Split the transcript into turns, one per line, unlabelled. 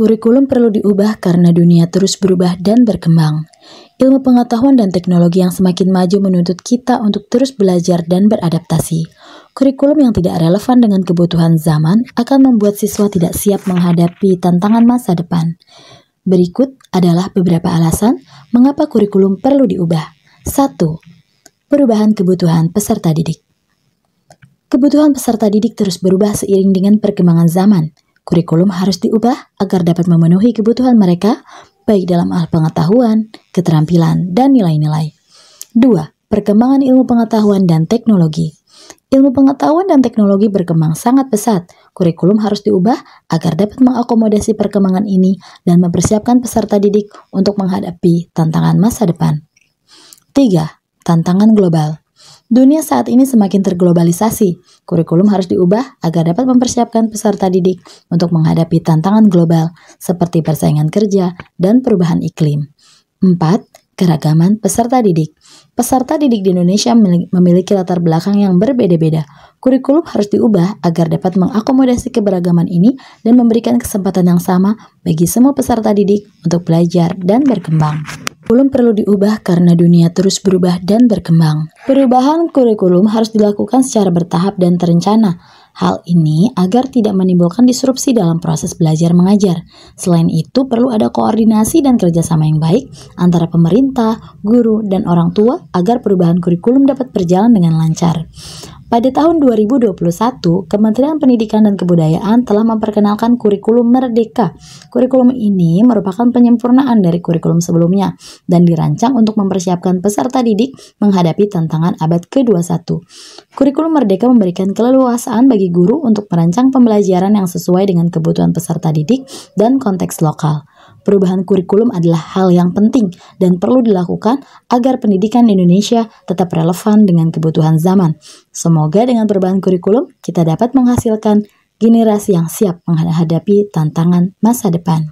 Kurikulum perlu diubah karena dunia terus berubah dan berkembang. Ilmu pengetahuan dan teknologi yang semakin maju menuntut kita untuk terus belajar dan beradaptasi. Kurikulum yang tidak relevan dengan kebutuhan zaman akan membuat siswa tidak siap menghadapi tantangan masa depan. Berikut adalah beberapa alasan mengapa kurikulum perlu diubah. 1. Perubahan kebutuhan peserta didik. Kebutuhan peserta didik terus berubah seiring dengan perkembangan zaman. Kurikulum harus diubah agar dapat memenuhi kebutuhan mereka, baik dalam hal pengetahuan, keterampilan, dan nilai-nilai. 2. Perkembangan ilmu pengetahuan dan teknologi. Ilmu pengetahuan dan teknologi berkembang sangat pesat. Kurikulum harus diubah agar dapat mengakomodasi perkembangan ini dan mempersiapkan peserta didik untuk menghadapi tantangan masa depan. 3. Tantangan global. Dunia saat ini semakin terglobalisasi. Kurikulum harus diubah agar dapat mempersiapkan peserta didik untuk menghadapi tantangan global seperti persaingan kerja dan perubahan iklim. 4. Keragaman peserta didik. Peserta didik di Indonesia memiliki latar belakang yang berbeda-beda. Kurikulum harus diubah agar dapat mengakomodasi keberagaman ini dan memberikan kesempatan yang sama bagi semua peserta didik untuk belajar dan berkembang. Kurikulum perlu diubah karena dunia terus berubah dan berkembang. Perubahan kurikulum harus dilakukan secara bertahap dan terencana. Hal ini agar tidak menimbulkan disrupsi dalam proses belajar mengajar. Selain itu, perlu ada koordinasi dan kerjasama yang baik antara pemerintah, guru, dan orang tua agar perubahan kurikulum dapat berjalan dengan lancar. Pada tahun 2021, Kementerian Pendidikan dan Kebudayaan telah memperkenalkan kurikulum Merdeka. Kurikulum ini merupakan penyempurnaan dari kurikulum sebelumnya dan dirancang untuk mempersiapkan peserta didik menghadapi tantangan abad ke-21. Kurikulum Merdeka memberikan keleluasaan bagi guru untuk merancang pembelajaran yang sesuai dengan kebutuhan peserta didik dan konteks lokal. Perubahan kurikulum adalah hal yang penting dan perlu dilakukan agar pendidikan Indonesia tetap relevan dengan kebutuhan zaman. Semoga dengan perubahan kurikulum, kita dapat menghasilkan generasi yang siap menghadapi tantangan masa depan.